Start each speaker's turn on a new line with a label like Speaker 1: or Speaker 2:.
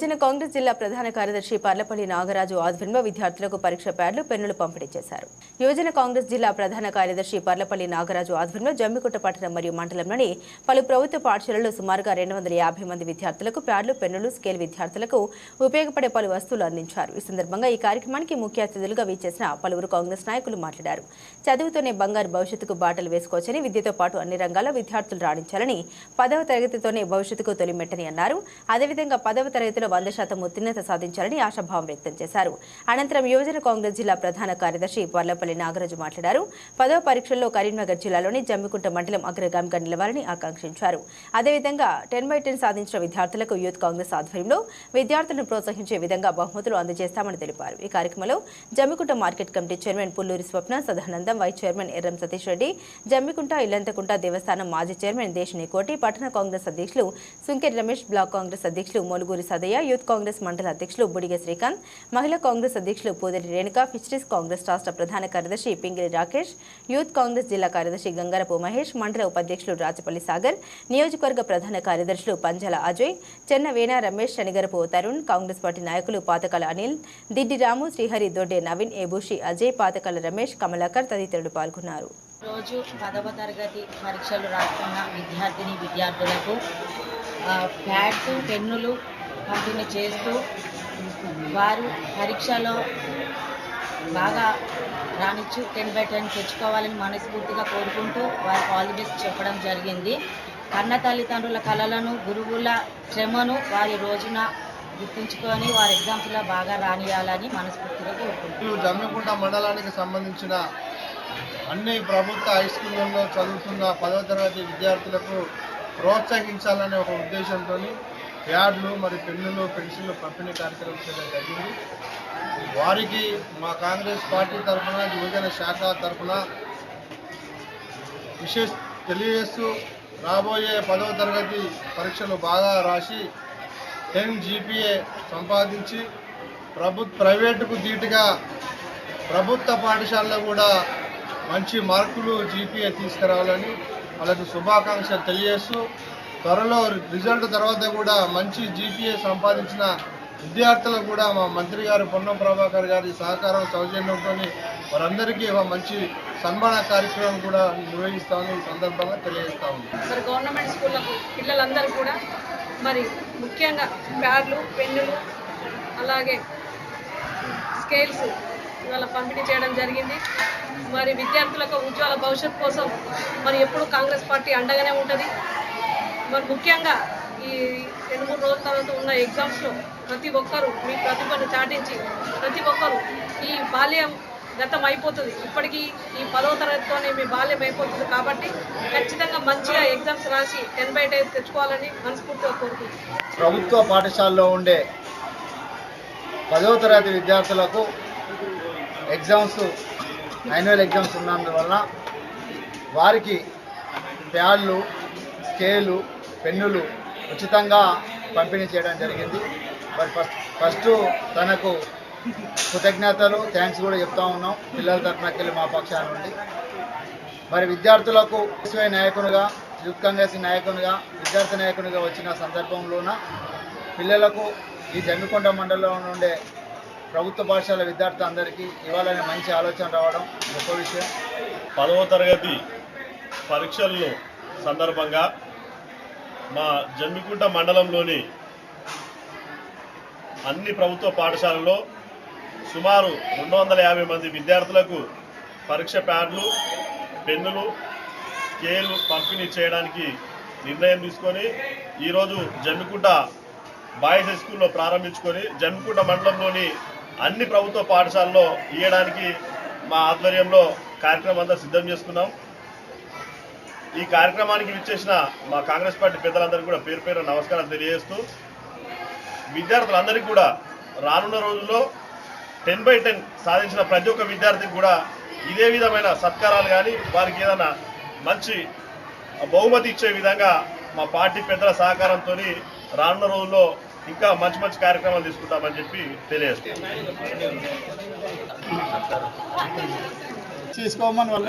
Speaker 1: యువజన కాంగ్రెస్ జిల్లా ప్రధాన కార్యదర్శి పర్లపల్లి నాగరాజు ఆధ్వర్యంలో విద్యార్థులకు పరీక్ష ప్యాడ్లు పెన్నులు పంపిణీ చేశారు. యువజన కాంగ్రెస్ జిల్లా ప్రధాన కార్యదర్శి పర్లపల్లి నాగరాజు ఆధ్వర్యంలో జమ్మికుంట పట్టణం మరియు మండలంలోని పలు ప్రభుత్వ పాఠశాలల్లో సుమారుగా 250 మంది విద్యార్థులకు ప్యాడ్లు, పెన్నులు, స్కేల్ విద్యార్థులకు ఉపయోగపడే పలు వస్తువులు అందించారు. ఈ సందర్భంగా ఈ కార్యక్రమానికి ముఖ్య అతిథులుగా విచ్చేసిన పలువురు కాంగ్రెస్ నాయకులు మాట్లాడారు. చదువుతోనే బంగారు భవిష్యత్తుకు బాటలు వేసుకోవచ్చని, విద్యతో పాటు అన్ని రంగాల్లో విద్యార్థులు రాణించాలని, 10వ తరగతితోనే భవిష్యత్తుకు తొలిమెట్టని అన్నారు. అదేవిధంగా 10వ తరగతిలో 100% ఉత్తీర్ణత సాధించాలని ఆశాభావం వ్యక్తం చేశారు. అనంతరం యువజన కాంగ్రెస్ జిల్లా ప్రధాన కార్యదర్శి పర్లపల్లి నాగరాజు మాట్లాడారు. 10వ పరీక్షల్లో కరీంనగర్ జిల్లాలోని జమ్మికుంట మండలం అగ్రగామిగా నిలవాలని ఆకాంక్షించారు. అదేవిధంగా 10/10 సాధించిన విద్యార్థులకు యూత్ కాంగ్రెస్ ఆధ్వర్యంలో విద్యార్థులను ప్రోత్సహించే విధంగా బహుమతులు అందజేస్తామని తెలిపారు. ఈ కార్యక్రమంలో Jammikunta market committee chairman Pulluri Swapna, Sadanandam, vice chairman Erram Satish Reddy, Jammikunta Illanthakunta దేవస్థానం మాజీ చైర్మన్ దేశిని కోటి, పట్టణ కాంగ్రెస్ అధ్యక్షులు సుంకెరి రమేష్, బ్లాక్ కాంగ్రెస్ అధ్యక్షులు మొలుగూరి సదయ్య, యూత్ కాంగ్రెస్ మండల అధ్యక్షులు బుడిగ శ్రీకాంత్, మహిళా కాంగ్రెస్ అధ్యక్షులు పూదరి రేణుక, ఫిషరీస్ కాంగ్రెస్ రాష్ట్ర ప్రధాన కార్యదర్శి పింగిలి రాకేష్, యూత్ కాంగ్రెస్ జిల్లా కార్యదర్శి గంగారపు మహేష్, మండల ఉపాధ్యక్షులు రాజపల్లి సాగర్, నియోజకవర్గ ప్రధాన కార్యదర్శులు పంజాల అజయ్, చెన్న వేణ రమేష్, శనిగరపు తరుణ్, కాంగ్రెస్ పార్టీ నాయకులు పాతకాల అనిల్, దిడ్డి రాము, శ్రీహరి, దొడ్డే నవీన్, ఏబూషి అజయ్, పాతకాల రమేష్, కమలాకర్ తదితరులు పాల్గొన్నారు.
Speaker 2: రోజు 10వ తరగతి పరీక్షలు రాస్తున్న విద్యార్థులకు ప్యాడ్స్, పెన్నులు పంపిణీ చేస్తూ వారు పరీక్షలో బాగా రాణించు 10/10 తెచ్చుకోవాలని మనస్ఫూర్తిగా కోరుకుంటూ వారికి ఆల్ ది బెస్ట్ చెప్పడం జరిగింది. కన్న తల్లిదండ్రుల కలలను, గురువుల శ్రమను వారి రోజున గుర్తుంచుకొని వారి ఎగ్జామ్స్లో బాగా రానియాలని మనస్ఫూర్తిగా కోరుకుంటున్నాను.
Speaker 3: జమ్మికుంట మండలానికి సంబంధించిన అన్ని ప్రభుత్వ హై స్కూళ్ళల్లో చదువుతున్న 10వ తరగతి విద్యార్థులకు ప్రోత్సహించాలనే ఒక ఉద్దేశంతో ప్యాడ్లు మరియు పెన్నులు, పెన్సిళ్ళు పంపిణీ కార్యక్రమం చేయడం జరిగింది. వారికి మా కాంగ్రెస్ పార్టీ తరఫున, యువజన శాఖ తరఫున విశేష తెలియజేస్తూ రాబోయే 10వ తరగతి పరీక్షలు బాగా రాసి 10 GPA సంపాదించి ప్రైవేటుకు ధీటుగా ప్రభుత్వ పాఠశాలలో కూడా మంచి మార్కులు GPA తీసుకురావాలని వాళ్ళకు శుభాకాంక్షలు తెలియజేస్తూ, త్వరలో రిజల్ట్ తర్వాత కూడా మంచి GPA సంపాదించిన విద్యార్థులకు కూడా మా మంత్రి గారు పొన్నం ప్రభాకర్ గారి సహకారం, సౌజన్యంతో వారందరికీ ఒక మంచి సన్మాన కార్యక్రమం కూడా నిర్వహిస్తామని ఈ సందర్భంగా తెలియజేస్తా ఉన్నాం.
Speaker 4: మరి గవర్నమెంట్ స్కూళ్ళకు పిల్లలందరూ కూడా మరి ముఖ్యంగా ప్యాడ్లు, పెన్నులు, అలాగే స్కేల్స్ ఇవాళ పంపిణీ చేయడం జరిగింది. మరి విద్యార్థులకు ఉజ్వల భవిష్యత్తు కోసం మరి ఎప్పుడు కాంగ్రెస్ పార్టీ అండగానే ఉంటుంది. మరి ముఖ్యంగా ఈ 2-3 రోజుల తర్వాత ఉన్న ఎగ్జామ్స్లో ప్రతి ఒక్కరూ మీ ప్రతిభను చాటించి ప్రతి ఒక్కరూ ఈ బాల్యం గతం అయిపోతుంది. ఇప్పటికీ ఈ 10వ తరగతితోనే మీ బాల్యం అయిపోతుంది. కాబట్టి ఖచ్చితంగా మంచిగా ఎగ్జామ్స్ రాసి 10/10 తెచ్చుకోవాలని మనస్ఫూర్తిగా కోరుకుంటున్నాను.
Speaker 3: ప్రభుత్వ పాఠశాలలో ఉండే 10వ తరగతి విద్యార్థులకు ఎగ్జామ్స్, యాన్యువల్ ఎగ్జామ్స్ ఉన్నందువలన వారికి ప్యాడ్లు, స్కేలు, పెన్నులు ఉచితంగా పంపిణీ చేయడం జరిగింది. మరి ఫస్ట్ తనకు కృతజ్ఞతలు, థ్యాంక్స్ కూడా చెప్తా ఉన్నాం పిల్లల తరఫునకెళ్ళి మా పక్షాన నుండి. మరి విద్యార్థులకు ఎస్వై నాయకునిగా, యూత్ కాంగ్రెస్ నాయకునిగా, విద్యార్థి నాయకునిగా వచ్చిన సందర్భంలోన పిల్లలకు ఈ జమ్మికుంట మండలంలో ఉండే ప్రభుత్వ పాఠశాల విద్యార్థి అందరికీ ఇవ్వాలనే మంచి ఆలోచన రావడం గొప్ప విషయం.
Speaker 5: 10వ తరగతి పరీక్షల్లో సందర్భంగా మా జమ్మికుంట మండలంలోని అన్ని ప్రభుత్వ పాఠశాలల్లో సుమారు 250 మంది విద్యార్థులకు పరీక్ష ప్యాడ్లు, పెన్నులు, స్కేలు పంపిణీ చేయడానికి నిర్ణయం తీసుకొని ఈరోజు జమ్మికుంట బాయ్స్ హై స్కూల్లో ప్రారంభించుకొని జమ్మికుంట మండలంలోని అన్ని ప్రభుత్వ పాఠశాలలో ఇవ్వడానికి మా ఆధ్వర్యంలో కార్యక్రమం అంతా సిద్ధం చేసుకున్నాం. ఈ కార్యక్రమానికి విచ్చేసిన మా కాంగ్రెస్ పార్టీ పెద్దలందరికీ కూడా పేరు పేరు నమస్కారాలు తెలియజేస్తూ, విద్యార్థులందరికీ కూడా రానున్న రోజుల్లో 10/10 సాధించిన ప్రతి ఒక్క విద్యార్థికి కూడా ఇదే విధమైన సత్కారాలు కానీ వారికి ఏదైనా మంచి బహుమతి ఇచ్చే విధంగా మా పార్టీ పెద్దల సహకారంతో రానున్న రోజుల్లో ఇంకా మంచి మంచి కార్యక్రమాలు తీసుకుంటామని చెప్పి తెలియజేస్తాం.
Speaker 3: తీసుకోమని వాళ్ళ